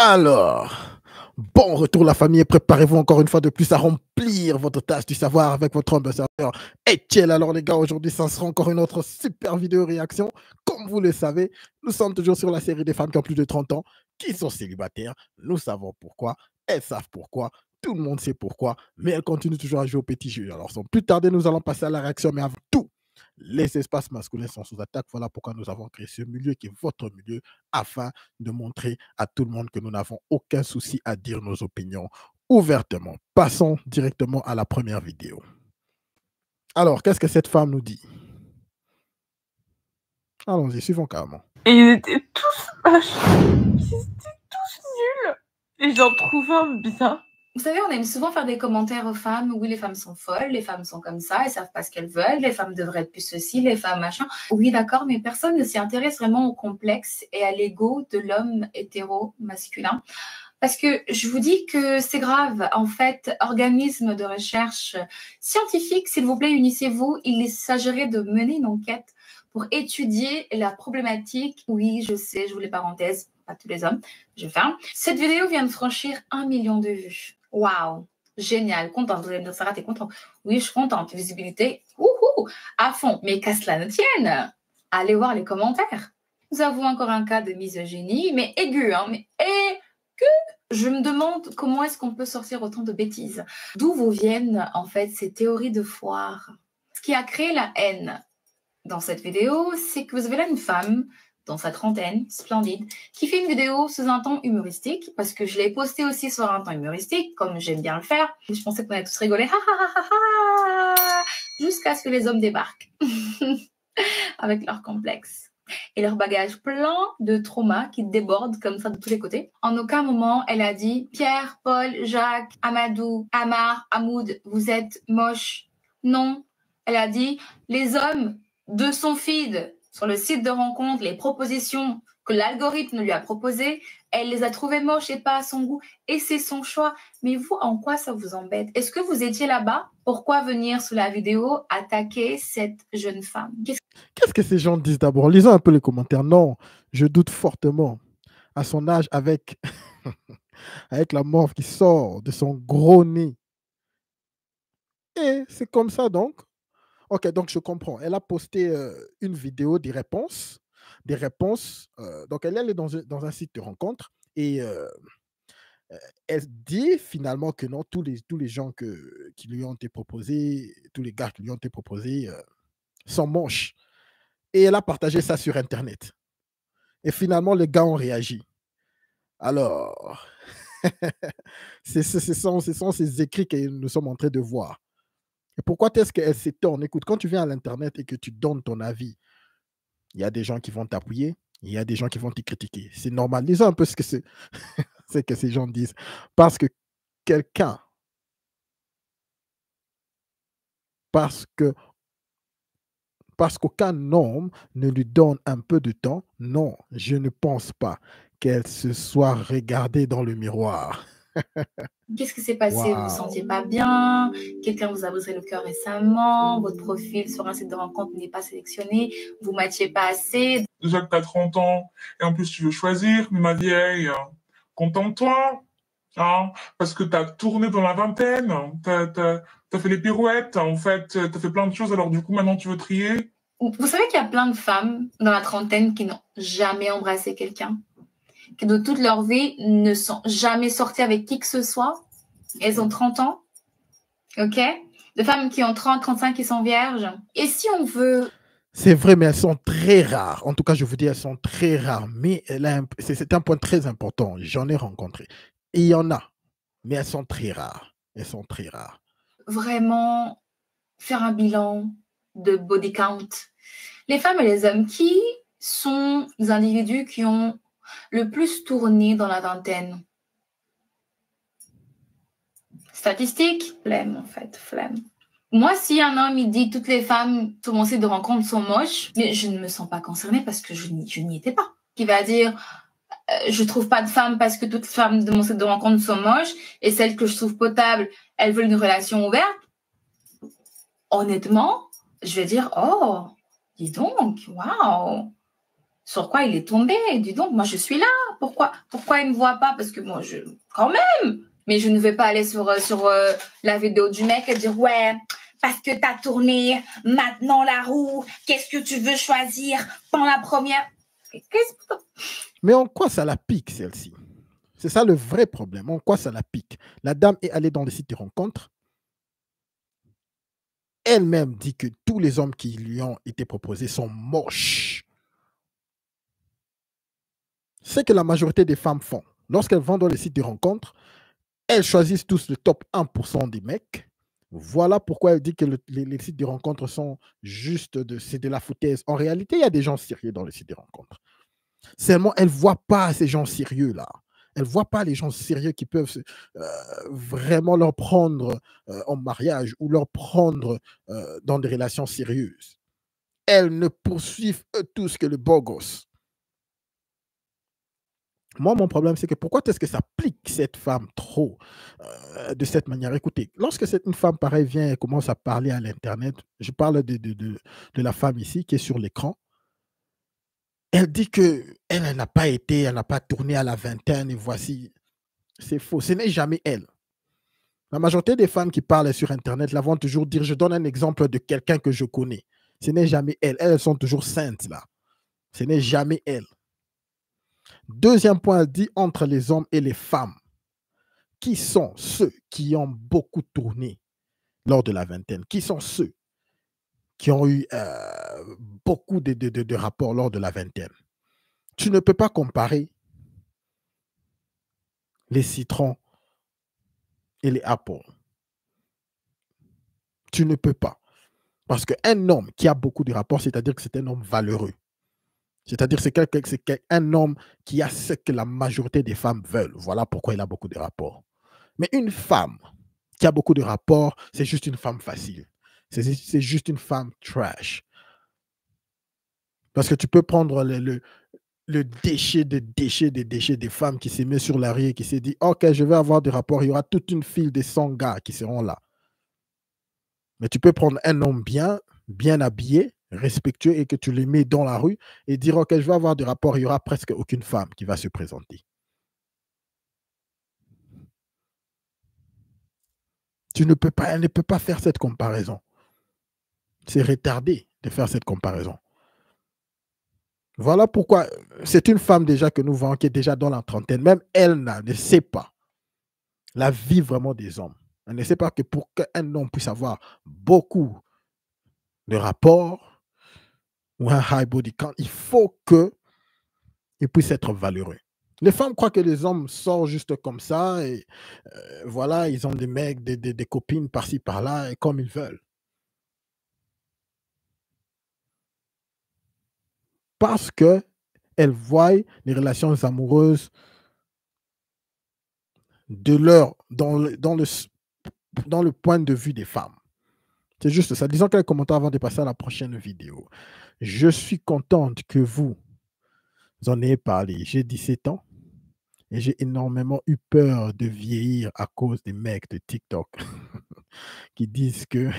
Alors, bon retour la famille et préparez-vous encore une fois de plus à remplir votre tâche du savoir avec votre ambassadeur Etienne. Alors les gars, aujourd'hui, ça sera encore une autre super vidéo réaction. Comme vous le savez, nous sommes toujours sur la série des femmes qui ont plus de 30 ans, qui sont célibataires. Nous savons pourquoi, elles savent pourquoi, tout le monde sait pourquoi, mais elles continuent toujours à jouer au petit jeu. Alors sans plus tarder, nous allons passer à la réaction, mais avant tout, les espaces masculins sont sous attaque. Voilà pourquoi nous avons créé ce milieu qui est votre milieu afin de montrer à tout le monde que nous n'avons aucun souci à dire nos opinions ouvertement. Passons directement à la première vidéo. Alors, qu'est-ce que cette femme nous dit? Allons-y, suivons carrément. Et ils étaient tous moches. Ils étaient tous nuls. Et j'en trouve un bien. Vous savez, on aime souvent faire des commentaires aux femmes. Oui, les femmes sont folles, les femmes sont comme ça, elles savent pas ce qu'elles veulent, les femmes devraient être plus ceci, les femmes machin. Oui, d'accord, mais personne ne s'y intéresse vraiment au complexe et à l'ego de l'homme hétéro-masculin. Parce que je vous dis que c'est grave. En fait, organisme de recherche scientifique, s'il vous plaît, unissez-vous. Il s'agirait de mener une enquête pour étudier la problématique. Oui, je sais, je voulais parenthèse, pas tous les hommes, je ferme. Cette vidéo vient de franchir 1 million de vues. Waouh, génial, contente. Vous allez me dire, Sarah, t'es contente? Oui, je suis contente. Visibilité, à fond. Mais qu'à cela ne tienne, allez voir les commentaires. Nous avons encore un cas de misogynie, mais aigu, hein, mais aigu. Je me demande comment est-ce qu'on peut sortir autant de bêtises. D'où vous viennent, en fait, ces théories de foire? Ce qui a créé la haine dans cette vidéo, c'est que vous avez là une femme dans sa trentaine, splendide, qui fait une vidéo sous un ton humoristique, parce que je l'ai postée aussi sur un ton humoristique, comme j'aime bien le faire. Je pensais qu'on allait tous rigoler, jusqu'à ce que les hommes débarquent avec leurs complexes et leur bagage plein de traumas qui débordent comme ça de tous les côtés. En aucun moment, elle a dit « Pierre, Paul, Jacques, Amadou, Amar, Hamoud, vous êtes moches ». Non, elle a dit « Les hommes de son feed sur le site de rencontre, les propositions que l'algorithme lui a proposées, elle les a trouvées moches et pas à son goût et c'est son choix. Mais vous, en quoi ça vous embête? Est-ce que vous étiez là-bas? Pourquoi venir sous la vidéo attaquer cette jeune femme? Qu'est-ce que ces gens disent d'abord? Lisons un peu les commentaires. Non, je doute fortement. À son âge, avec, avec la morve qui sort de son gros nez. Et c'est comme ça donc. Ok, donc je comprends. Elle a posté une vidéo des réponses. Des réponses. Donc elle est dans un site de rencontre et elle dit finalement que non, tous les gens qui lui ont été proposés, tous les gars qui lui ont été proposés sont moches. Et elle a partagé ça sur Internet. Et finalement, les gars ont réagi. Alors, ce sont ces écrits que nous sommes en train de voir. Et pourquoi est-ce qu'elle s'étonne? Écoute, quand tu viens à l'Internet et que tu donnes ton avis, il y a des gens qui vont t'appuyer, il y a des gens qui vont te critiquer. C'est normal. Lisons un peu ce que c'est que ces gens disent. Parce que quelqu'un, parce que parce qu'aucun homme ne lui donne un peu de temps, non, je ne pense pas qu'elle se soit regardée dans le miroir. Qu'est-ce qui s'est passé? Vous vous sentiez pas bien? Quelqu'un vous a brisé le cœur récemment? Votre profil sur un site de rencontre n'est pas sélectionné? Vous matchiez pas assez? Déjà que tu as 30 ans, et en plus tu veux choisir, mais ma vieille, contente-toi, hein, parce que tu as tourné dans la vingtaine, t'as fait les pirouettes, en fait, tu as fait plein de choses, alors du coup maintenant tu veux trier. Vous savez qu'il y a plein de femmes dans la trentaine qui n'ont jamais embrassé quelqu'un, qui de toute leur vie ne sont jamais sorties avec qui que ce soit. Elles ont 30 ans, ok? De femmes qui ont 30, 35 qui sont vierges. Et si on veut... C'est vrai, mais elles sont très rares. En tout cas, je vous dis, elles sont très rares. Mais c'est un point très important. J'en ai rencontré. Et il y en a. Mais elles sont très rares. Elles sont très rares. Vraiment faire un bilan de body count. Les femmes et les hommes, qui sont les individus qui ont le plus tourné dans la vingtaine? Statistique, flemme en fait, flemme. Moi, si un homme il dit toutes les femmes sur mon site de rencontre sont moches, mais je ne me sens pas concernée parce que je n'y étais pas. Qui va dire je trouve pas de femmes parce que toutes les femmes de mon site de rencontre sont moches et celles que je trouve potables, elles veulent une relation ouverte. Honnêtement, je vais dire oh, dis donc, waouh, Sur quoi il est tombé? Dis donc, moi je suis là. Pourquoi il me voit pas? Parce que moi, quand même. Mais je ne vais pas aller sur la vidéo du mec et dire ouais, parce que tu as tourné maintenant la roue, qu'est-ce que tu veux choisir dans la première? Mais en quoi ça la pique, celle-ci? C'est ça le vrai problème. En quoi ça la pique? La dame est allée dans le site de rencontre. Elle-même dit que tous les hommes qui lui ont été proposés sont moches. C'est que la majorité des femmes font. Lorsqu'elles vont dans les sites de rencontre, elles choisissent tous le top 1% des mecs. Voilà pourquoi elle dit que les sites de rencontre sont juste c'est de la foutaise. En réalité, il y a des gens sérieux dans les sites de rencontre. Seulement, elle ne voit pas ces gens sérieux-là. Elle ne voit pas les gens sérieux qui peuvent vraiment leur prendre en mariage ou leur prendre dans des relations sérieuses. Elles ne poursuivent eux tous que le beau gosse. Moi, mon problème, c'est que pourquoi est-ce que ça pique cette femme trop de cette manière? Écoutez, lorsque une femme pareille vient et commence à parler à l'Internet, je parle de la femme ici qui est sur l'écran, elle dit que elle n'a pas été, elle n'a pas tourné à la vingtaine et voici. C'est faux, ce n'est jamais elle. La majorité des femmes qui parlent sur Internet là vont toujours dire, je donne un exemple de quelqu'un que je connais. Ce n'est jamais elle. Elles sont toujours saintes là. Ce n'est jamais elle. Deuxième point, elle dit entre les hommes et les femmes. Qui sont ceux qui ont beaucoup tourné lors de la vingtaine? Qui sont ceux qui ont eu beaucoup de rapports lors de la vingtaine? Tu ne peux pas comparer les citrons et les apples. Tu ne peux pas. Parce qu'un homme qui a beaucoup de rapports, c'est-à-dire que c'est un homme valeureux. C'est-à-dire que c'est un homme qui a ce que la majorité des femmes veulent. Voilà pourquoi il a beaucoup de rapports. Mais une femme qui a beaucoup de rapports, c'est juste une femme facile. C'est juste une femme trash. Parce que tu peux prendre le déchet des femmes qui s'est mis sur la rue et qui s'est dit, OK, je vais avoir des rapports. Il y aura toute une file de 100 gars qui seront là. Mais tu peux prendre un homme bien habillé, respectueux et que tu le mets dans la rue et dire, OK, je vais avoir des rapports. Il n'y aura presque aucune femme qui va se présenter. Elle ne peut pas faire cette comparaison. C'est retardé de faire cette comparaison. Voilà pourquoi c'est une femme déjà que nous voyons qui est déjà dans la trentaine. Même elle ne sait pas la vie vraiment des hommes. Elle ne sait pas que pour qu'un homme puisse avoir beaucoup de rapports ou un high body count, il faut qu'il puisse être valeureux. Les femmes croient que les hommes sortent juste comme ça et voilà, ils ont des mecs, des copines par-ci par-là et comme ils veulent. Parce qu'elles voient les relations amoureuses dans le point de vue des femmes. C'est juste ça. Disons quelques commentaires avant de passer à la prochaine vidéo. Je suis contente que vous en ayez parlé. J'ai 17 ans et j'ai énormément eu peur de vieillir à cause des mecs de TikTok qui disent que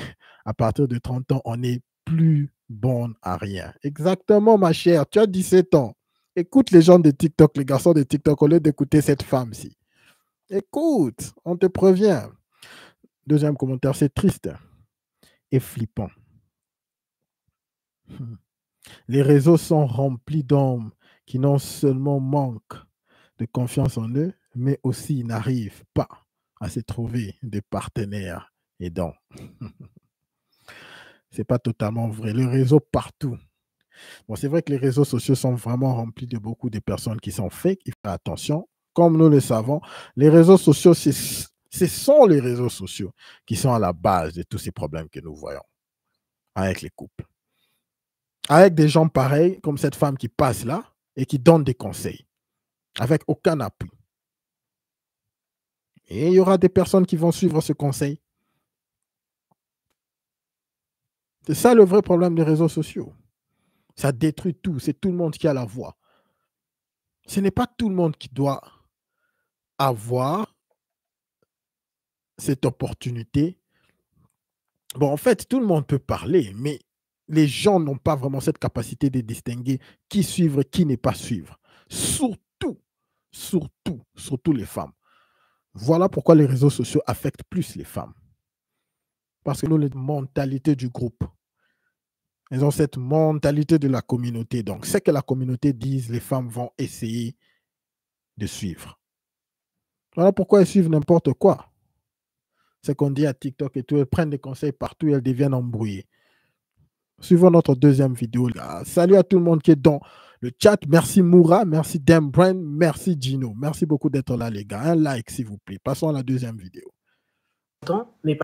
à partir de 30 ans, on n'est plus bon à rien. Exactement, ma chère. Tu as 17 ans. Écoute les gens de TikTok, les garçons de TikTok, au lieu d'écouter cette femme-ci. Écoute, on te prévient. Deuxième commentaire, c'est triste et flippant. Les réseaux sont remplis d'hommes qui non seulement manquent de confiance en eux, mais aussi n'arrivent pas à se trouver des partenaires aidants. C'est pas totalement vrai. Le réseau partout. Bon, c'est vrai que les réseaux sociaux sont vraiment remplis de beaucoup de personnes qui sont fake. Il faut faire attention. Comme nous le savons, les réseaux sociaux, ce sont les réseaux sociaux qui sont à la base de tous ces problèmes que nous voyons avec les couples. Avec des gens pareils, comme cette femme qui passe là et qui donne des conseils, avec aucun appui. Et il y aura des personnes qui vont suivre ce conseil. C'est ça le vrai problème des réseaux sociaux. Ça détruit tout. C'est tout le monde qui a la voix. Ce n'est pas tout le monde qui doit avoir cette opportunité. Bon, en fait, tout le monde peut parler, mais les gens n'ont pas vraiment cette capacité de distinguer qui suivre, qui n'est pas suivre. Surtout, surtout les femmes. Voilà pourquoi les réseaux sociaux affectent plus les femmes. Parce que nous, les mentalités du groupe, elles ont cette mentalité de la communauté. Donc, ce que la communauté dit, les femmes vont essayer de suivre. Voilà pourquoi elles suivent n'importe quoi. C'est qu'on dit à TikTok et tout, elles prennent des conseils partout et elles deviennent embrouillées. Suivons notre deuxième vidéo. Là. Salut à tout le monde qui est dans le chat. Merci Moura, merci Dembren, merci Gino. Merci beaucoup d'être là, les gars. Un like, s'il vous plaît. Passons à la deuxième vidéo. Mais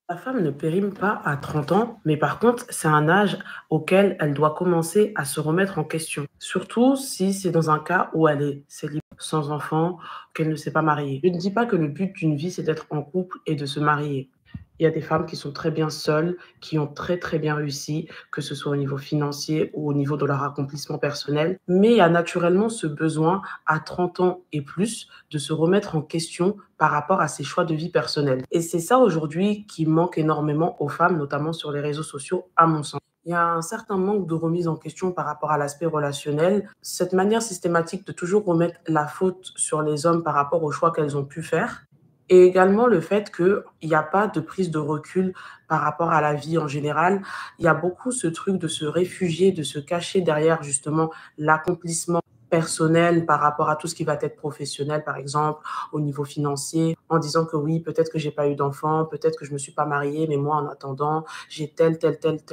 la femme ne périme pas à 30 ans, mais par contre, c'est un âge auquel elle doit commencer à se remettre en question. Surtout si c'est dans un cas où elle est célibataire, sans enfant, qu'elle ne s'est pas mariée. Je ne dis pas que le but d'une vie, c'est d'être en couple et de se marier. Il y a des femmes qui sont très bien seules, qui ont très très bien réussi, que ce soit au niveau financier ou au niveau de leur accomplissement personnel. Mais il y a naturellement ce besoin à 30 ans et plus de se remettre en question par rapport à ses choix de vie personnels. Et c'est ça aujourd'hui qui manque énormément aux femmes, notamment sur les réseaux sociaux, à mon sens. Il y a un certain manque de remise en question par rapport à l'aspect relationnel. Cette manière systématique de toujours remettre la faute sur les hommes par rapport aux choix qu'elles ont pu faire. Et également le fait qu'il n'y a pas de prise de recul par rapport à la vie en général. Il y a beaucoup ce truc de se réfugier, de se cacher derrière justement l'accomplissement personnel par rapport à tout ce qui va être professionnel, par exemple, au niveau financier, en disant que oui, peut-être que j'ai pas eu d'enfant, peut-être que je me suis pas mariée, mais moi, en attendant, j'ai telle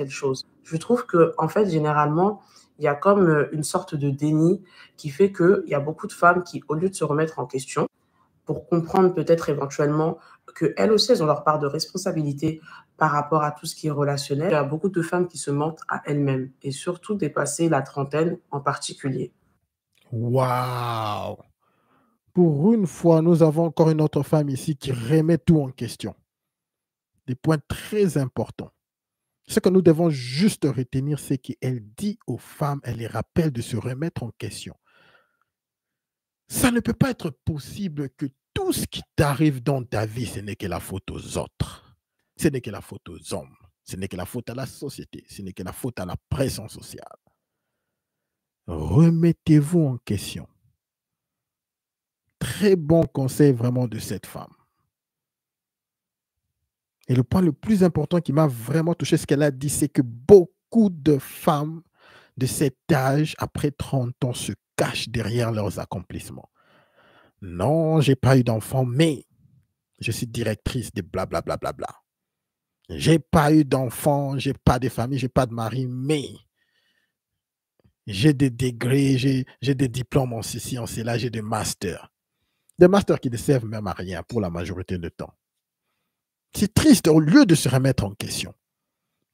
chose. Je trouve que, en fait, généralement, il y a comme une sorte de déni qui fait qu'il y a beaucoup de femmes qui, au lieu de se remettre en question, pour comprendre peut-être éventuellement qu'elles aussi, elles ont leur part de responsabilité par rapport à tout ce qui est relationnel. Il y a beaucoup de femmes qui se mentent à elles-mêmes et surtout dépasser la trentaine en particulier. Waouh! Pour une fois, nous avons encore une autre femme ici qui remet tout en question. Des points très importants. Ce que nous devons juste retenir, c'est qu'elle dit aux femmes, elle les rappelle de se remettre en question. Ça ne peut pas être possible que tout ce qui t'arrive dans ta vie, ce n'est que la faute aux autres. Ce n'est que la faute aux hommes. Ce n'est que la faute à la société. Ce n'est que la faute à la pression sociale. Remettez-vous en question. Très bon conseil vraiment de cette femme. Et le point le plus important qui m'a vraiment touché, ce qu'elle a dit, c'est que beaucoup de femmes de cet âge, après 30 ans, se cachent derrière leurs accomplissements. Non, j'ai pas eu d'enfant, mais je suis directrice de blablabla. J'ai pas eu d'enfant, j'ai pas de famille, j'ai pas de mari, mais j'ai des degrés, j'ai des diplômes en ceci, en cela, j'ai des masters. Des masters qui ne servent même à rien pour la majorité du temps. C'est triste au lieu de se remettre en question.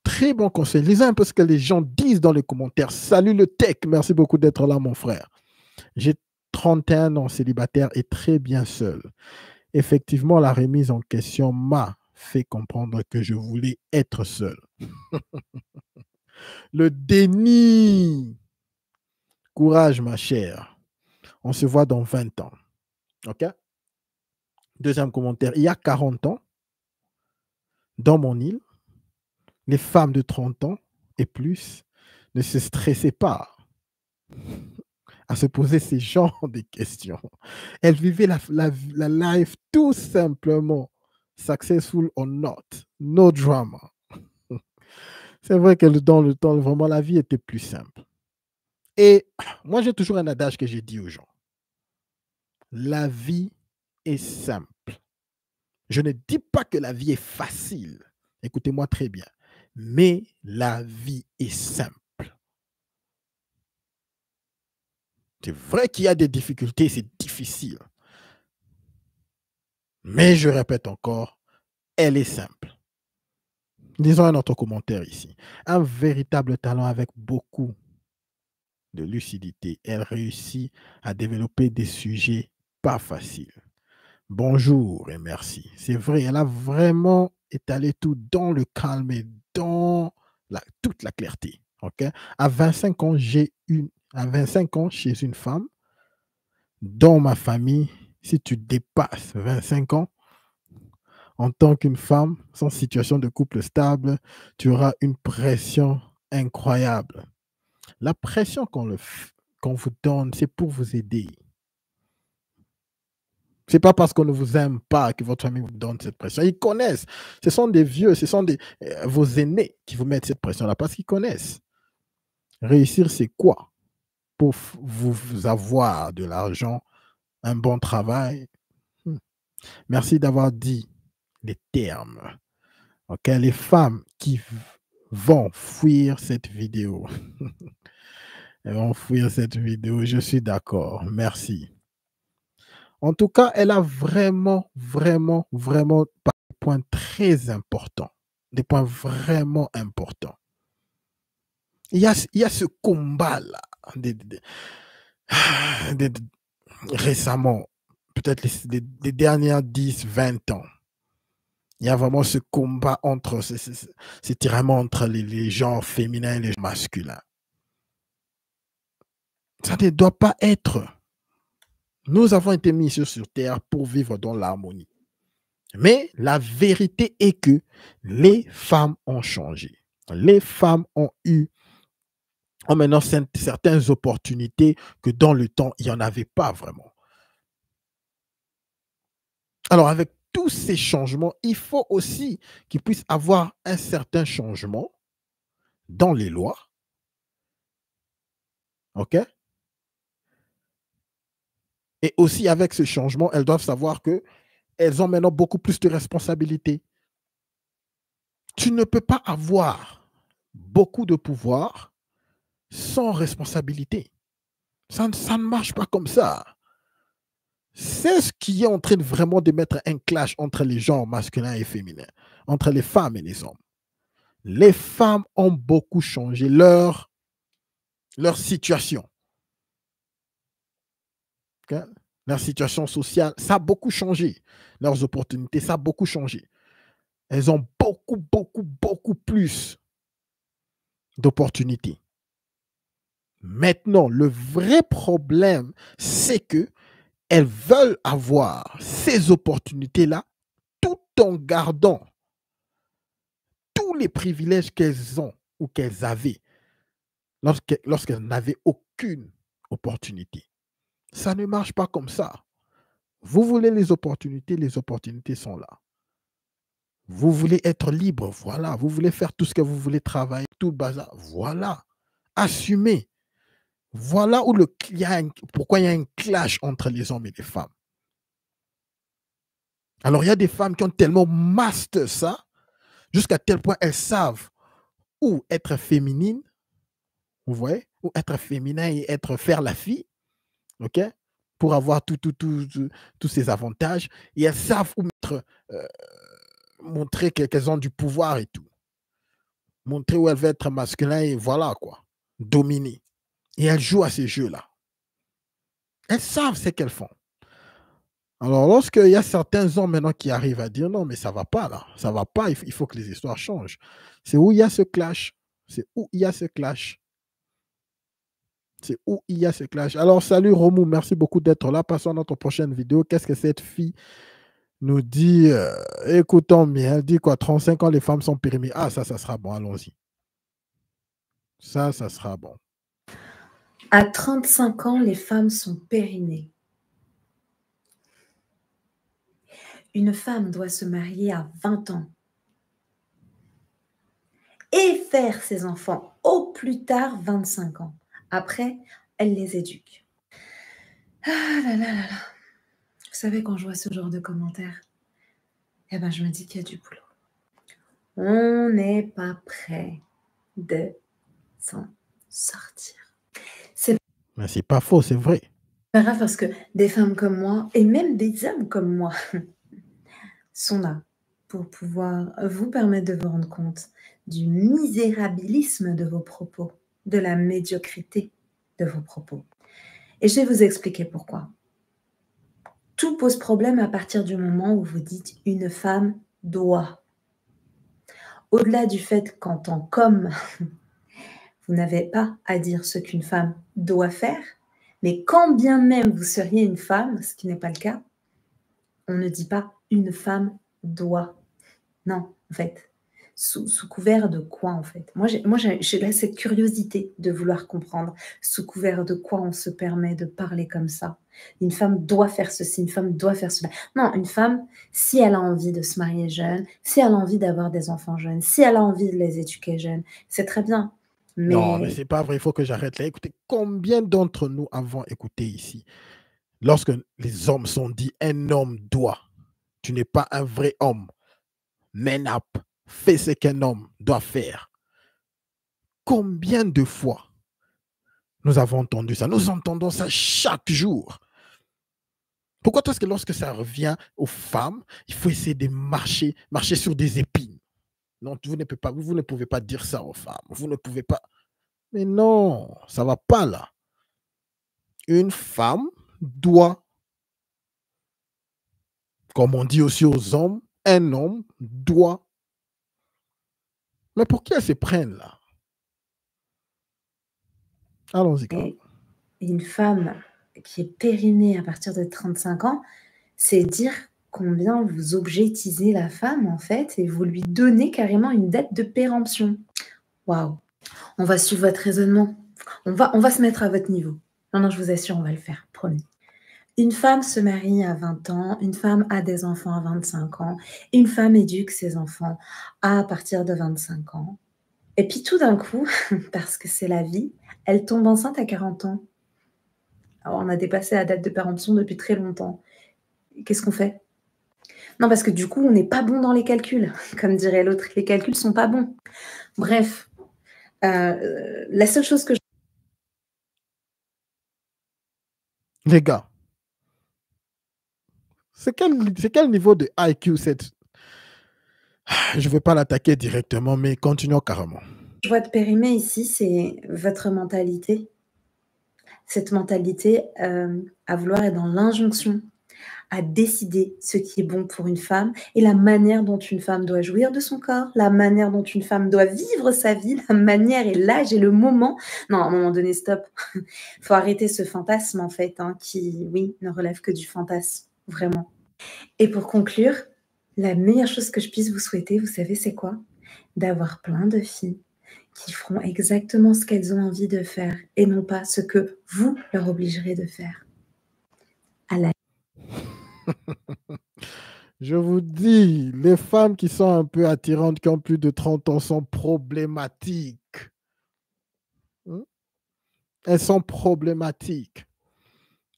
Très bon conseil. Lisez un peu ce que les gens disent dans les commentaires. Salut le tech, merci beaucoup d'être là, mon frère. J'ai 31 ans célibataire et très bien seul. Effectivement, la remise en question m'a fait comprendre que je voulais être seul. Le déni. Courage, ma chère. On se voit dans 20 ans. OK? Deuxième commentaire. Il y a 40 ans, dans mon île, les femmes de 30 ans et plus ne se stressaient pas à se poser ces genres de questions. Elles vivaient la life tout simplement. Successful or not. No drama. C'est vrai que dans le temps, vraiment, la vie était plus simple. Et moi, j'ai toujours un adage que j'ai dit aux gens. La vie est simple. Je ne dis pas que la vie est facile. Écoutez-moi très bien. Mais la vie est simple. C'est vrai qu'il y a des difficultés, c'est difficile. Mais je répète encore, elle est simple. Disons un autre commentaire ici. Un véritable talent avec beaucoup de lucidité. Elle réussit à développer des sujets pas faciles. Bonjour et merci. C'est vrai, elle a vraiment étalé tout dans le calme et dans toute la clarté. Okay? À 25 ans, chez une femme, dans ma famille, si tu dépasses 25 ans, en tant qu'une femme sans situation de couple stable, tu auras une pression incroyable. La pression qu'on vous donne, c'est pour vous aider. C'est pas parce qu'on ne vous aime pas que votre famille vous donne cette pression. Ils connaissent. Ce sont des vieux, ce sont vos aînés qui vous mettent cette pression-là parce qu'ils connaissent. Réussir, c'est quoi? Pour vous avoir de l'argent, un bon travail. Merci d'avoir dit les termes. Ok, les femmes qui vont fuir cette vidéo. Elles vont fuir cette vidéo, je suis d'accord. Merci. En tout cas, elle a vraiment, vraiment, vraiment des points très importants. Des points vraiment importants. Il y a ce combat-là, récemment, peut-être les dernières 10, 20 ans. Il y a vraiment ce combat entre, ce tiraillement entre les genres féminins et les genres masculins. Ça ne doit pas être. Nous avons été mis sur terre pour vivre dans l'harmonie. Mais la vérité est que les femmes ont changé. Les femmes ont maintenant certaines opportunités que dans le temps, il n'y en avait pas vraiment. Alors, avec tous ces changements, il faut aussi qu'il puisse avoir un certain changement dans les lois. OK? Et aussi, avec ce changement, elles doivent savoir qu'elles ont maintenant beaucoup plus de responsabilités. Tu ne peux pas avoir beaucoup de pouvoir sans responsabilité. Ça ne marche pas comme ça. C'est ce qui est en train de vraiment de mettre un clash entre les genres masculins et féminins, entre les femmes et les hommes. Les femmes ont beaucoup changé leur situation. Okay? Leur situation sociale, ça a beaucoup changé. Leurs opportunités, ça a beaucoup changé. Elles ont beaucoup, beaucoup, beaucoup plus d'opportunités. Maintenant, le vrai problème, c'est que elles veulent avoir ces opportunités-là tout en gardant tous les privilèges qu'elles ont ou qu'elles avaient lorsqu'elles n'avaient aucune opportunité. Ça ne marche pas comme ça. Vous voulez les opportunités sont là. Vous voulez être libre, voilà. Vous voulez faire tout ce que vous voulez, travailler, tout le bazar, voilà. Assumez. Voilà où pourquoi il y a un clash entre les hommes et les femmes. Alors, il y a des femmes qui ont tellement master ça, jusqu'à tel point elles savent où être féminine, vous voyez, où être féminin et faire la fille, ok, pour avoir tous ces avantages. Et elles savent où montrer qu'elles ont du pouvoir et tout. Montrer où elles veulent être masculin et voilà quoi, dominer. Et elles jouent à ces jeux-là. Elles savent ce qu'elles font. Alors, lorsqu'il y a certains hommes maintenant qui arrivent à dire non, mais ça ne va pas là, ça ne va pas, il faut que les histoires changent. C'est où il y a ce clash. C'est où il y a ce clash. C'est où il y a ce clash. Alors, salut Romou, merci beaucoup d'être là. Passons à notre prochaine vidéo. Qu'est-ce que cette fille nous dit? Écoutons bien, elle dit quoi? 35 ans, les femmes sont périmées. Ah, ça sera bon, allons-y. Ça sera bon. À 35 ans, les femmes sont périmées. Une femme doit se marier à 20 ans et faire ses enfants au plus tard 25 ans. Après, elle les éduque. Ah là là là là. Vous savez, quand je vois ce genre de commentaires, eh ben, je me dis qu'il y a du boulot. On n'est pas prêt de s'en sortir. Mais c'est pas faux, c'est vrai. Pas grave parce que des femmes comme moi, et même des hommes comme moi, sont là pour pouvoir vous permettre de vous rendre compte du misérabilisme de vos propos, de la médiocrité de vos propos. Et je vais vous expliquer pourquoi. Tout pose problème à partir du moment où vous dites « une femme doit ». Au-delà du fait qu'en tant qu'homme, vous n'avez pas à dire ce qu'une femme doit faire, mais quand bien même vous seriez une femme, ce qui n'est pas le cas, on ne dit pas « une femme doit ». Non, en fait, Sous couvert de quoi, en fait? J'ai là cette curiosité de vouloir comprendre. Sous couvert de quoi on se permet de parler comme ça? Une femme doit faire ceci, une femme doit faire cela. Non, une femme, si elle a envie de se marier jeune, si elle a envie d'avoir des enfants jeunes, si elle a envie de les éduquer jeunes, c'est très bien. Non, mais Mais c'est pas vrai, il faut que j'arrête là. Écoutez, combien d'entre nous avons écouté ici, lorsque les hommes sont dit un homme doit, tu n'es pas un vrai homme, man up, fais ce qu'un homme doit faire. Combien de fois nous avons entendu ça? Nous entendons ça chaque jour. Pourquoi est-ce que lorsque ça revient aux femmes, il faut essayer de marcher sur des épines? Non, vous ne pouvez pas dire ça aux femmes. Vous ne pouvez pas. Mais non, ça ne va pas là. Une femme doit, comme on dit aussi aux hommes, un homme doit. Mais pour qui elles se prennent là? Allons-y. une femme qui est périnée à partir de 35 ans, c'est dire combien vous objetisez la femme, en fait, et vous lui donnez carrément une dette de péremption. Waouh! On va suivre votre raisonnement. On va se mettre à votre niveau. Non, je vous assure, on va le faire, promis. Une femme se marie à 20 ans, une femme a des enfants à 25 ans, une femme éduque ses enfants à partir de 25 ans. Et puis tout d'un coup, parce que c'est la vie, elle tombe enceinte à 40 ans. Alors, on a dépassé la date de péremption depuis très longtemps. Qu'est-ce qu'on fait? Non, parce que du coup, on n'est pas bon dans les calculs. Comme dirait l'autre, les calculs sont pas bons. Bref, la seule chose que je... Les gars, c'est quel niveau de IQ cette... Je ne vais pas l'attaquer directement, mais continuons carrément. Je vois de périmer ici, c'est votre mentalité. Cette mentalité à vouloir être dans l'injonction, à décider ce qui est bon pour une femme et la manière dont une femme doit jouir de son corps, la manière dont une femme doit vivre sa vie, la manière et l'âge et le moment. Non, à un moment donné, stop. Il faut arrêter ce fantasme, en fait, qui, oui, ne relève que du fantasme, vraiment. Et pour conclure, la meilleure chose que je puisse vous souhaiter, vous savez, c'est quoi? D'avoir plein de filles qui feront exactement ce qu'elles ont envie de faire et non pas ce que vous leur obligerez de faire. À la... Je vous dis, les femmes qui sont un peu attirantes, qui ont plus de 30 ans, sont problématiques. Elles sont problématiques.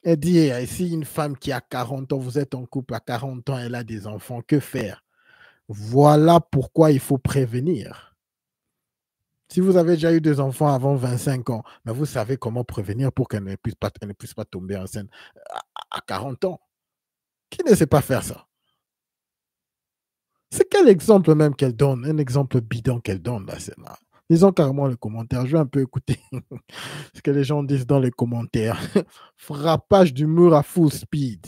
Elle dit, si une femme qui a 40 ans, vous êtes en couple à 40 ans, elle a des enfants, que faire? Voilà pourquoi il faut prévenir. Si vous avez déjà eu des enfants avant 25 ans, mais vous savez comment prévenir pour qu'elle ne puisse pas tomber enceinte à 40 ans. Qui ne sait pas faire ça? C'est quel exemple même qu'elle donne? Un exemple bidon qu'elle donne là, c'est là. Disons carrément les commentaires. Je vais un peu écouter ce que les gens disent dans les commentaires. Frappage du mur à full speed.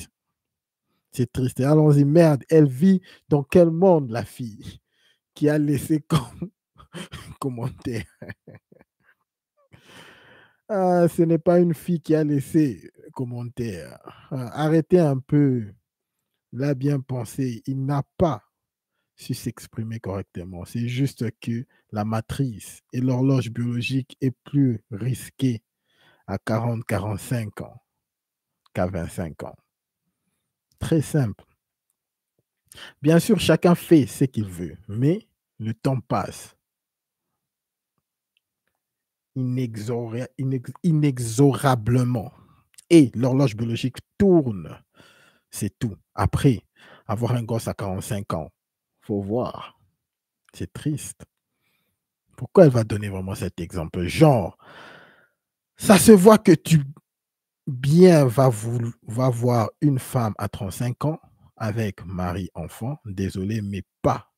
C'est triste. Allons-y, merde. Elle vit dans quel monde, la fille, qui a laissé comme commentaire? Ce n'est pas une fille qui a laissé commentaire. Arrêtez un peu. Là, bien pensé. Il n'a pas su s'exprimer correctement. C'est juste que la matrice et l'horloge biologique est plus risquée à 40-45 ans qu'à 25 ans. Très simple. Bien sûr, chacun fait ce qu'il veut, mais le temps passe inexorablement et l'horloge biologique tourne. C'est tout. Après, avoir un gosse à 45 ans, faut voir. C'est triste. Pourquoi elle va donner vraiment cet exemple? Genre, ça se voit que tu vas voir une femme à 35 ans avec mari, enfant. Désolé, mais pas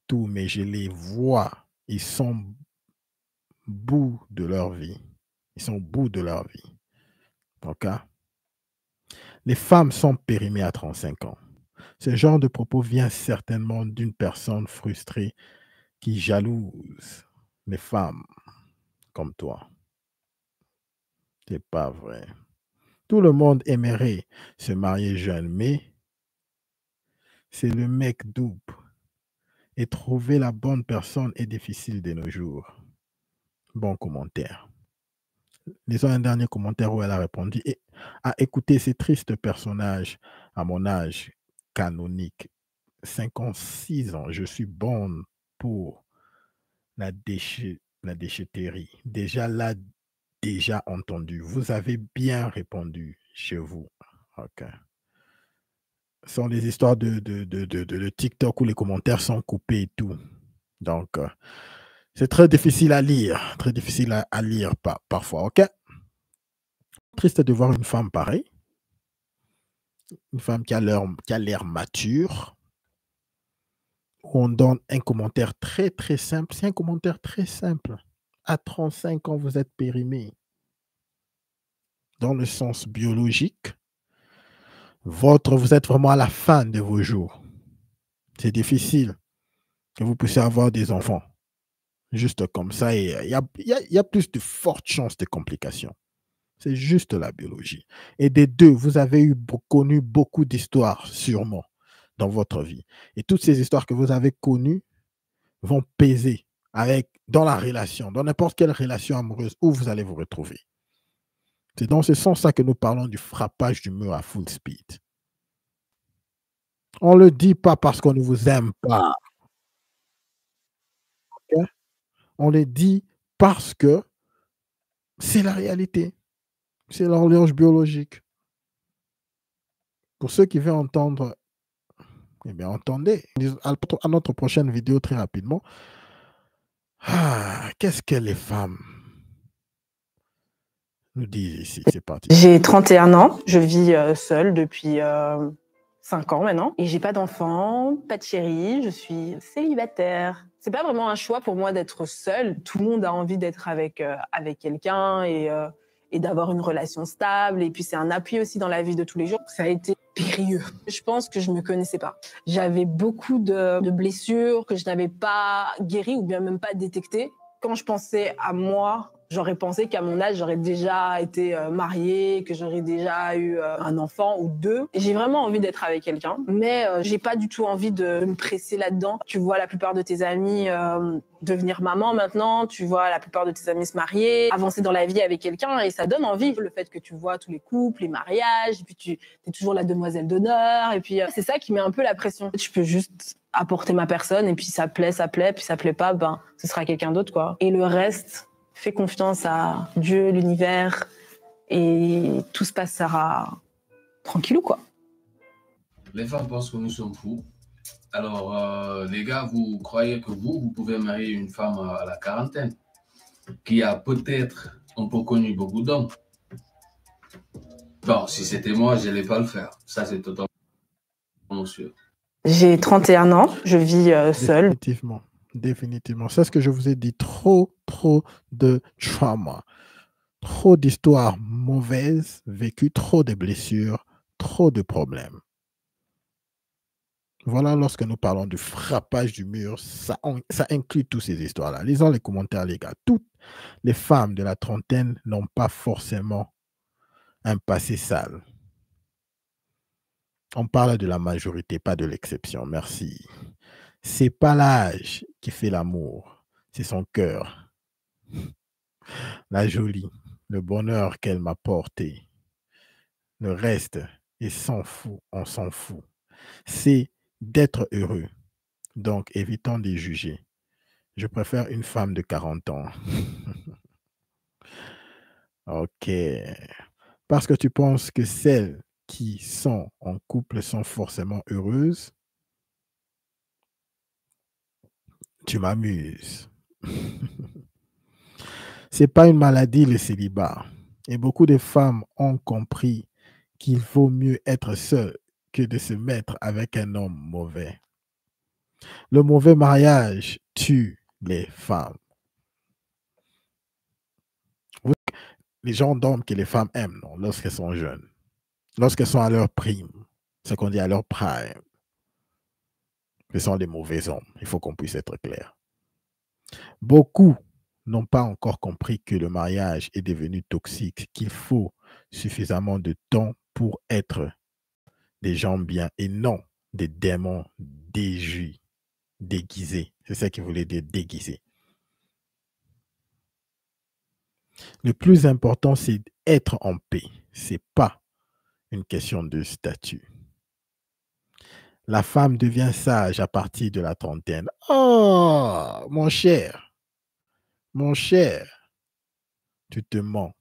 tout, mais je les vois. Ils sont au bout de leur vie. Ils sont au bout de leur vie. OK? Les femmes sont périmées à 35 ans. Ce genre de propos vient certainement d'une personne frustrée qui jalouse les femmes comme toi. C'est pas vrai. Tout le monde aimerait se marier jeune, mais c'est le mec double Et trouver la bonne personne est difficile de nos jours. Bon commentaire. Lisons un dernier commentaire où elle a répondu à écouter ces tristes personnages à mon âge canonique. 56 ans, je suis bonne pour la déchetterie. Déjà entendu. Vous avez bien répondu chez vous. OK. Ce sont des histoires de TikTok où les commentaires sont coupés et tout. Donc, c'est très difficile à lire. Très difficile à lire parfois. OK? Triste de voir une femme pareille. Une femme qui a l'air mature. Où on donne un commentaire très, très simple. C'est un commentaire très simple. À 35 ans, vous êtes périmé. Dans le sens biologique, vous êtes vraiment à la fin de vos jours. C'est difficile que vous puissiez avoir des enfants. Juste comme ça, et il y a plus de fortes chances de complications. C'est juste la biologie. Et des deux, vous avez connu beaucoup d'histoires, sûrement, dans votre vie. Et toutes ces histoires que vous avez connues vont peser dans la relation, dans n'importe quelle relation amoureuse où vous allez vous retrouver. C'est dans ce sens-là que nous parlons du frappage du mur à full speed. On ne le dit pas parce qu'on ne vous aime pas. Okay? On le dit parce que c'est la réalité. C'est l'horloge biologique. Pour ceux qui veulent entendre, eh bien, entendez. À notre prochaine vidéo, très rapidement. Qu'est-ce que les femmes nous disent ici? C'est parti. J'ai 31 ans. Je vis seule depuis 5 ans maintenant. Et j'ai pas d'enfant, pas de chéri. Je suis célibataire. C'est pas vraiment un choix pour moi d'être seule. Tout le monde a envie d'être avec quelqu'un et d'avoir une relation stable. Et puis c'est un appui aussi dans la vie de tous les jours. Ça a été périlleux. Je pense que je me connaissais pas. J'avais beaucoup de blessures que je n'avais pas guéries ou bien même pas détectées. Quand je pensais à moi, j'aurais pensé qu'à mon âge, j'aurais déjà été mariée, que j'aurais déjà eu un enfant ou deux. J'ai vraiment envie d'être avec quelqu'un, mais j'ai pas du tout envie de me presser là-dedans. Tu vois la plupart de tes amis devenir maman maintenant, tu vois la plupart de tes amis se marier, avancer dans la vie avec quelqu'un, et ça donne envie. Le fait que tu vois tous les couples, les mariages, et puis tu es toujours la demoiselle d'honneur, et puis c'est ça qui met un peu la pression. Je peux juste apporter ma personne, et puis ça plaît, puis ça plaît pas, ben ce sera quelqu'un d'autre, quoi. Et le reste, fais confiance à Dieu, l'univers, et tout se passera tranquillou, quoi. Les femmes pensent que nous sommes fous. Alors, les gars, vous croyez que vous pouvez marier une femme à la quarantaine qui a peut-être un peu connu beaucoup d'hommes? Bon, si c'était moi, je n'allais pas le faire. Ça, c'est totalement sûr. J'ai 31 ans, je vis seule. Définitivement. C'est ce que je vous ai dit. Trop de trauma. Trop d'histoires mauvaises vécues, trop de blessures, trop de problèmes. Voilà, lorsque nous parlons du frappage du mur, ça inclut toutes ces histoires-là. Lisons les commentaires, les gars. Toutes les femmes de la trentaine n'ont pas forcément un passé sale. On parle de la majorité, pas de l'exception. Merci. C'est pas l'âge qui fait l'amour, c'est son cœur. La jolie, le bonheur qu'elle m'a porté. Le reste, on s'en fout. C'est d'être heureux. Donc, évitons de juger. Je préfère une femme de 40 ans. Ok. Parce que tu penses que celles qui sont en couple sont forcément heureuses? Tu m'amuses. C'est pas une maladie, le célibat. Et beaucoup de femmes ont compris qu'il vaut mieux être seule que de se mettre avec un homme mauvais. Le mauvais mariage tue les femmes. Les gens d'hommes que les femmes aiment lorsqu'elles sont jeunes, lorsqu'elles sont à leur prime, ce qu'on dit à leur prime. Ce sont des mauvais hommes. Il faut qu'on puisse être clair. Beaucoup n'ont pas encore compris que le mariage est devenu toxique, qu'il faut suffisamment de temps pour être des gens bien et non des démons déjus. Déguisé. C'est ça qu'il voulait dire, déguisé. Le plus important, c'est d'être en paix. Ce n'est pas une question de statut. La femme devient sage à partir de la trentaine. Oh, mon cher, tu te mens.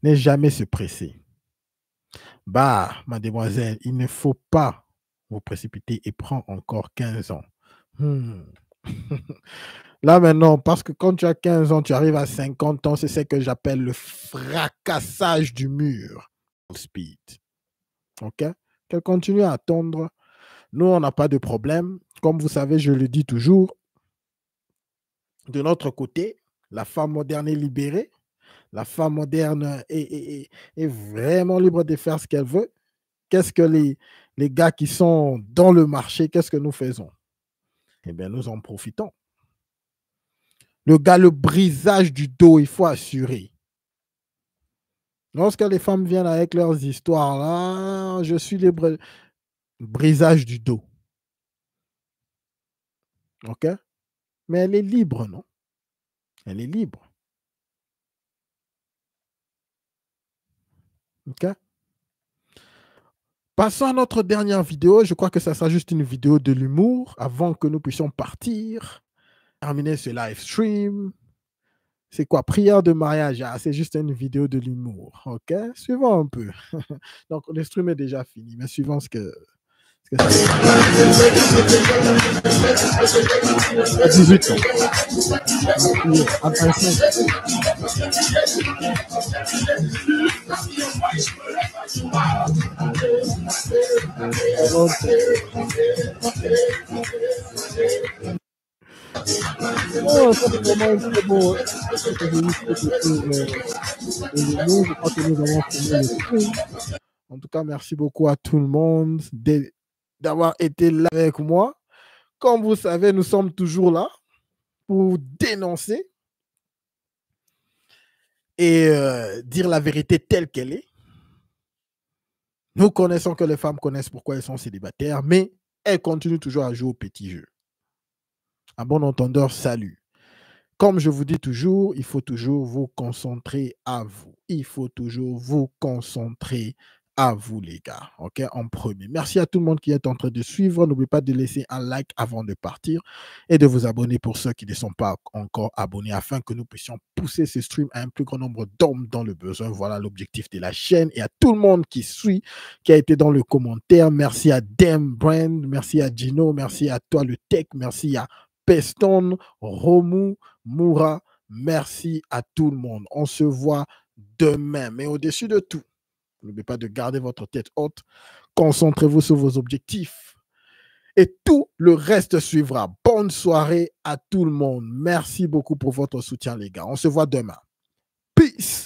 N'aie jamais se presser. Bah, mademoiselle, il ne faut pas vous précipiter et prendre encore 15 ans. Là maintenant, parce que quand tu as 15 ans, tu arrives à 50 ans, c'est ce que j'appelle le fracassage du mur. Speed. OK? Qu'elle continue à attendre. Nous, on n'a pas de problème. Comme vous savez, je le dis toujours, de notre côté, la femme moderne est libérée. La femme moderne est vraiment libre de faire ce qu'elle veut. Qu'est-ce que les gars qui sont dans le marché, qu'est-ce que nous faisons? Eh bien, nous en profitons. Le gars, le brisage du dos, il faut assurer. Lorsque les femmes viennent avec leurs histoires, là, je suis libre. Brisage du dos. OK? Mais elle est libre, non? Elle est libre. OK? Passons à notre dernière vidéo. Je crois que ça sera juste une vidéo de l'humour avant que nous puissions partir. Terminer ce live stream. C'est quoi? Prière de mariage. Ah, c'est juste une vidéo de l'humour. OK? Suivons un peu. Donc, le stream est déjà fini, mais suivons ce que ça fait. 18 ans. Oh, ça c'est vraiment très beau. En tout cas, merci beaucoup à tout le monde d'avoir été là avec moi. Comme vous savez, nous sommes toujours là pour dénoncer et dire la vérité telle qu'elle est. Nous connaissons que les femmes connaissent pourquoi elles sont célibataires, mais elles continuent toujours à jouer au petit jeu. À bon entendeur, salut. Comme je vous dis toujours, il faut toujours vous concentrer à vous. Il faut toujours vous concentrer à vous, les gars. OK? En premier. Merci à tout le monde qui est en train de suivre. N'oubliez pas de laisser un like avant de partir et de vous abonner pour ceux qui ne sont pas encore abonnés afin que nous puissions pousser ce stream à un plus grand nombre d'hommes dans le besoin. Voilà l'objectif de la chaîne. Et à tout le monde qui suit, qui a été dans le commentaire. Merci à Dem Brand. Merci à Gino. Merci à toi, le tech. Merci à Peston, Romu, Moura, merci à tout le monde. On se voit demain. Mais au-dessus de tout, n'oubliez pas de garder votre tête haute. Concentrez-vous sur vos objectifs. Et tout le reste suivra. Bonne soirée à tout le monde. Merci beaucoup pour votre soutien, les gars. On se voit demain. Peace.